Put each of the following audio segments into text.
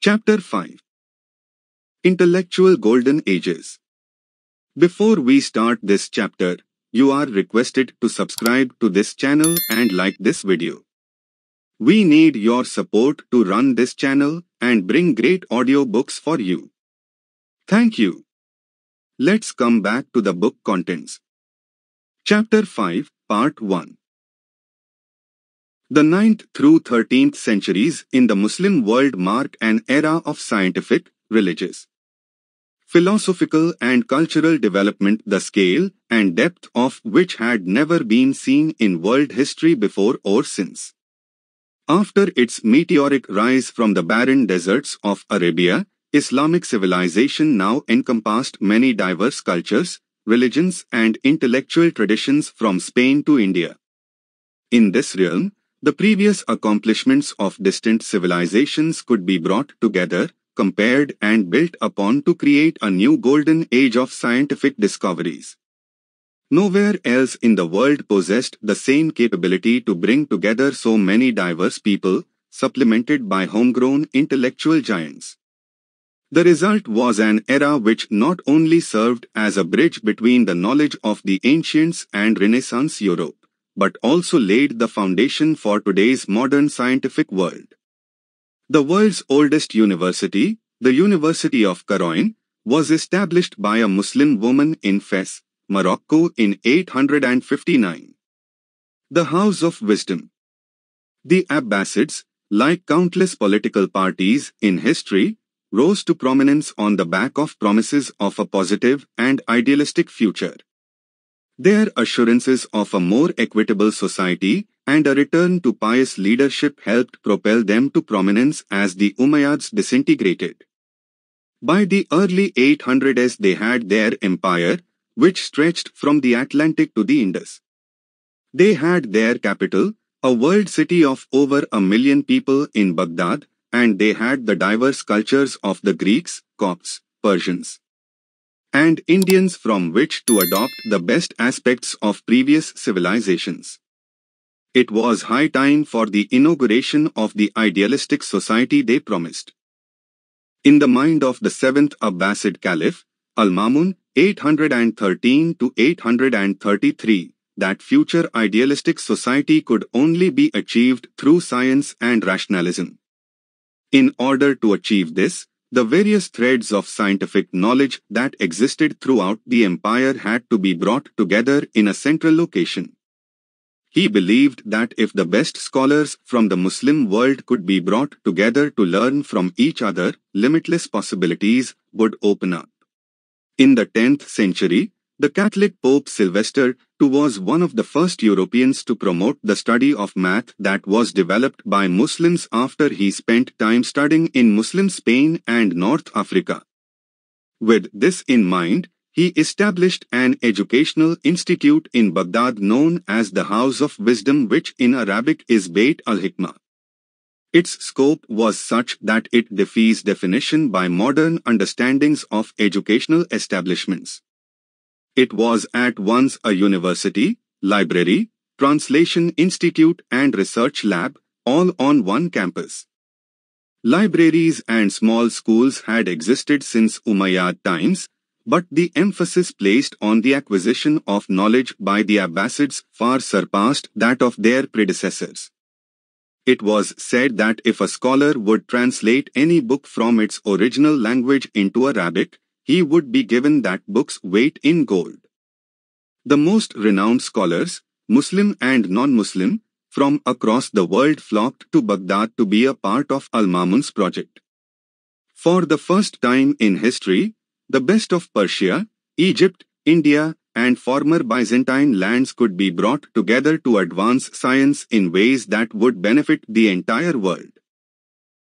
Chapter 5. Intellectual Golden Ages. Before we start this chapter, you are requested to subscribe to this channel and like this video. We need your support to run this channel and bring great audiobooks for you. Thank you. Let's come back to the book contents. Chapter 5, Part 1. The 9th through 13th centuries in the Muslim world mark an era of scientific, religious, philosophical and cultural development the scale and depth of which had never been seen in world history before or since. After its meteoric rise from the barren deserts of Arabia, Islamic civilization now encompassed many diverse cultures, religions and intellectual traditions from Spain to India. In this realm, the previous accomplishments of distant civilizations could be brought together, compared and built upon to create a new golden age of scientific discoveries. Nowhere else in the world possessed the same capability to bring together so many diverse people, supplemented by homegrown intellectual giants. The result was an era which not only served as a bridge between the knowledge of the ancients and Renaissance Europe, but also laid the foundation for today's modern scientific world. The world's oldest university, the University of Kairouan, was established by a Muslim woman in Fez, Morocco in 859. The House of Wisdom. The Abbasids, like countless political parties in history, rose to prominence on the back of promises of a positive and idealistic future. Their assurances of a more equitable society and a return to pious leadership helped propel them to prominence as the Umayyads disintegrated. By the early 800s they had their empire, which stretched from the Atlantic to the Indus. They had their capital, a world city of over 1 million people in Baghdad, and they had the diverse cultures of the Greeks, Copts, Persians, and Indians from which to adopt the best aspects of previous civilizations. It was high time for the inauguration of the idealistic society they promised. In the mind of the 7th Abbasid Caliph, Al-Mamun, 813 to 833, that future idealistic society could only be achieved through science and rationalism. In order to achieve this, the various threads of scientific knowledge that existed throughout the empire had to be brought together in a central location. He believed that if the best scholars from the Muslim world could be brought together to learn from each other, limitless possibilities would open up. In the 10th century, the Catholic Pope Sylvester II was one of the first Europeans to promote the study of math that was developed by Muslims after he spent time studying in Muslim Spain and North Africa. With this in mind, he established an educational institute in Baghdad known as the House of Wisdom, which in Arabic is Bayt al-Hikmah. Its scope was such that it defies definition by modern understandings of educational establishments. It was at once a university, library, translation institute and research lab, all on one campus. Libraries and small schools had existed since Umayyad times, but the emphasis placed on the acquisition of knowledge by the Abbasids far surpassed that of their predecessors. It was said that if a scholar would translate any book from its original language into Arabic, he would be given that book's weight in gold. The most renowned scholars, Muslim and non-Muslim, from across the world flocked to Baghdad to be a part of Al-Mamun's project. For the first time in history, the best of Persia, Egypt, India, and former Byzantine lands could be brought together to advance science in ways that would benefit the entire world.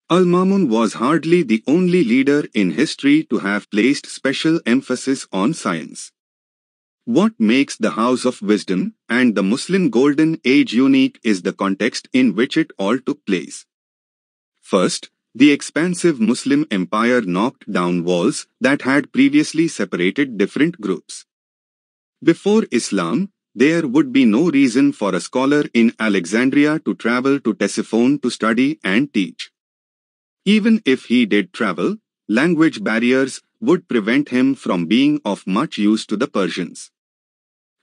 Al-Mamun was hardly the only leader in history to have placed special emphasis on science. What makes the House of Wisdom and the Muslim Golden Age unique is the context in which it all took place. First, the expansive Muslim empire knocked down walls that had previously separated different groups. Before Islam, there would be no reason for a scholar in Alexandria to travel to Ctesiphon to study and teach. Even if he did travel, language barriers would prevent him from being of much use to the Persians.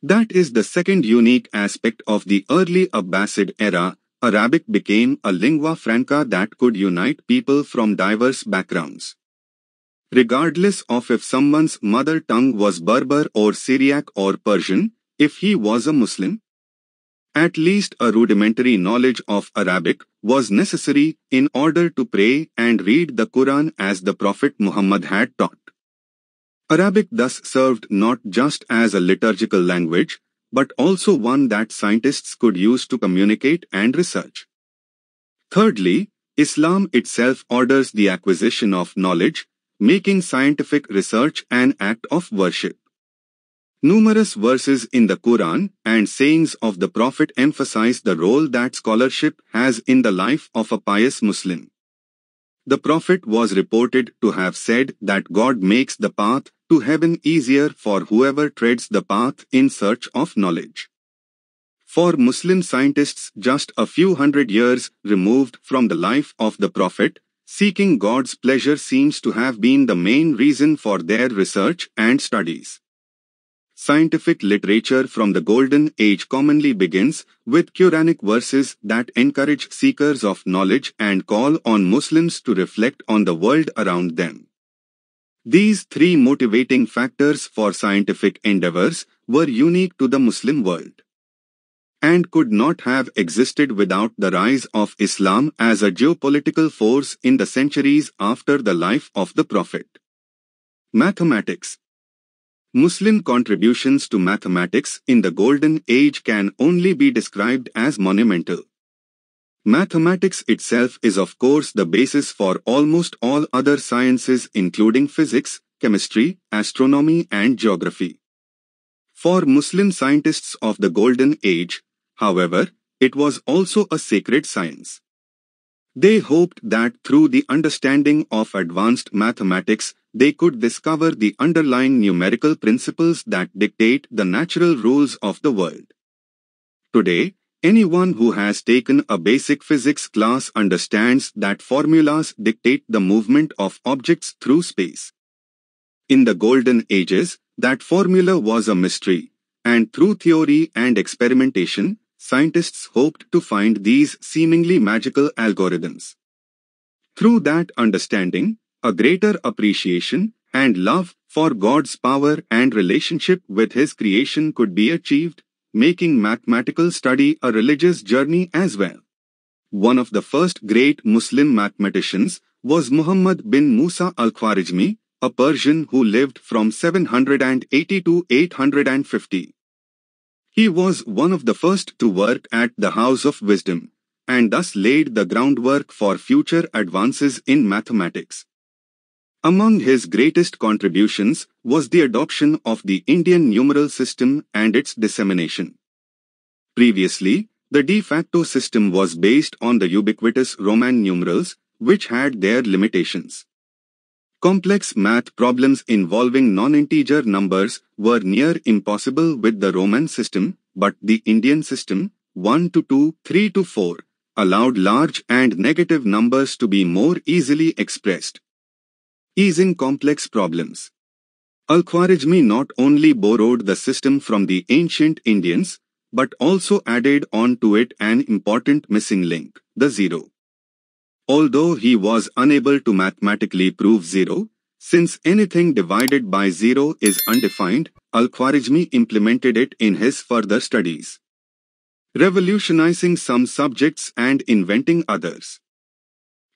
That is the second unique aspect of the early Abbasid era. Arabic became a lingua franca that could unite people from diverse backgrounds. Regardless of if someone's mother tongue was Berber or Syriac or Persian, if he was a Muslim, at least a rudimentary knowledge of Arabic was necessary in order to pray and read the Quran as the Prophet Muhammad had taught. Arabic thus served not just as a liturgical language, but also one that scientists could use to communicate and research. Thirdly, Islam itself orders the acquisition of knowledge, making scientific research an act of worship. Numerous verses in the Quran and sayings of the Prophet emphasize the role that scholarship has in the life of a pious Muslim. The Prophet was reported to have said that God makes the path to heaven easier for whoever treads the path in search of knowledge. For Muslim scientists just a few hundred years removed from the life of the Prophet, seeking God's pleasure seems to have been the main reason for their research and studies. Scientific literature from the Golden Age commonly begins with Quranic verses that encourage seekers of knowledge and call on Muslims to reflect on the world around them. These three motivating factors for scientific endeavors were unique to the Muslim world and could not have existed without the rise of Islam as a geopolitical force in the centuries after the life of the Prophet. Mathematics. Muslim contributions to mathematics in the Golden Age can only be described as monumental. Mathematics itself is of course the basis for almost all other sciences including physics, chemistry, astronomy and geography. For Muslim scientists of the Golden Age, however, it was also a sacred science. They hoped that through the understanding of advanced mathematics, they could discover the underlying numerical principles that dictate the natural rules of the world. Today, anyone who has taken a basic physics class understands that formulas dictate the movement of objects through space. In the Golden Ages, that formula was a mystery, and through theory and experimentation, scientists hoped to find these seemingly magical algorithms. Through that understanding, a greater appreciation and love for God's power and relationship with His creation could be achieved, making mathematical study a religious journey as well. One of the first great Muslim mathematicians was Muhammad bin Musa al-Khwarizmi, a Persian who lived from 780 to 850. He was one of the first to work at the House of Wisdom, and thus laid the groundwork for future advances in mathematics. Among his greatest contributions was the adoption of the Indian numeral system and its dissemination. Previously, the de facto system was based on the ubiquitous Roman numerals, which had their limitations. Complex math problems involving non-integer numbers were near impossible with the Roman system, but the Indian system, 1 to 2, 3 to 4, allowed large and negative numbers to be more easily expressed, easing complex problems. Al-Khwarizmi not only borrowed the system from the ancient Indians, but also added on to it an important missing link, the zero. Although he was unable to mathematically prove zero, since anything divided by zero is undefined, Al-Khwarizmi implemented it in his further studies, revolutionizing some subjects and inventing others.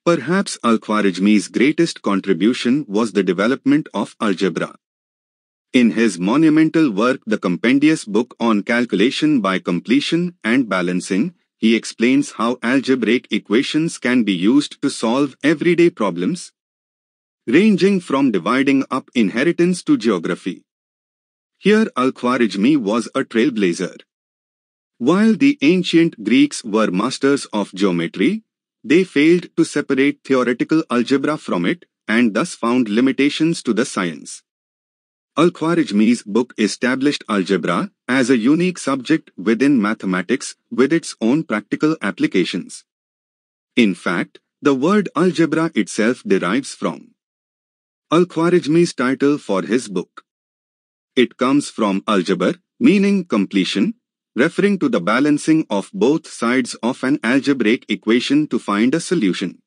Perhaps Al-Khwarizmi's greatest contribution was the development of algebra. In his monumental work, The Compendious Book on Calculation by Completion and Balancing, he explains how algebraic equations can be used to solve everyday problems, ranging from dividing up inheritance to geography. Here Al-Khwarizmi was a trailblazer. While the ancient Greeks were masters of geometry, they failed to separate theoretical algebra from it, and thus found limitations to the science. Al-Khwarizmi's book established algebra as a unique subject within mathematics with its own practical applications. In fact, The word algebra itself derives from Al-Khwarizmi's title for his book. It comes from aljabar, meaning completion, referring to the balancing of both sides of an algebraic equation to find a solution.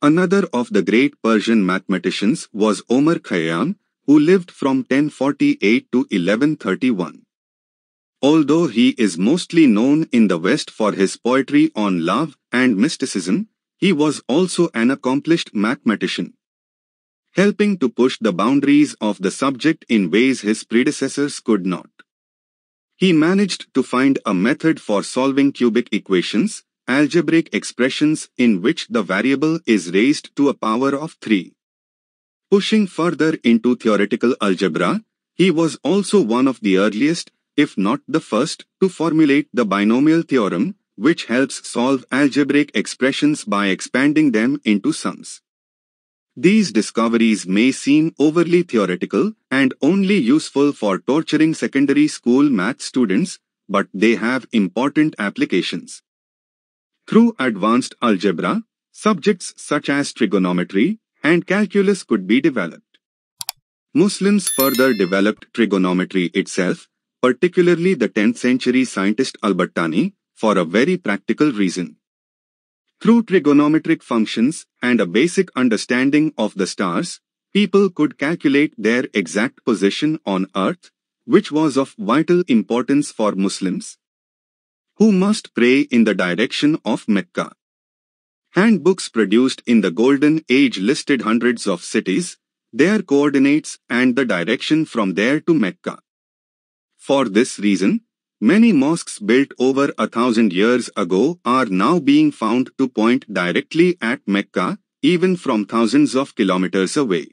Another of the great Persian mathematicians was Omar Khayyam, who lived from 1048 to 1131. Although he is mostly known in the West for his poetry on love and mysticism, he was also an accomplished mathematician, helping to push the boundaries of the subject in ways his predecessors could not. He managed to find a method for solving cubic equations, algebraic expressions in which the variable is raised to a power of 3. Pushing further into theoretical algebra, he was also one of the earliest, if not the first, to formulate the binomial theorem, which helps solve algebraic expressions by expanding them into sums. These discoveries may seem overly theoretical and only useful for torturing secondary school math students, but they have important applications. Through advanced algebra, subjects such as trigonometry and calculus could be developed. Muslims further developed trigonometry itself, particularly the 10th century scientist Al-Battani, for a very practical reason. Through trigonometric functions and a basic understanding of the stars, people could calculate their exact position on Earth, which was of vital importance for Muslims who must pray in the direction of Mecca. Handbooks produced in the Golden Age listed hundreds of cities, their coordinates and the direction from there to Mecca. For this reason, many mosques built over 1,000 years ago are now being found to point directly at Mecca, even from thousands of kilometers away.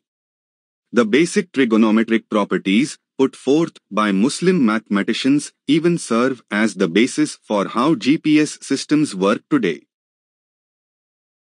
The basic trigonometric properties put forth by Muslim mathematicians even serve as the basis for how GPS systems work today.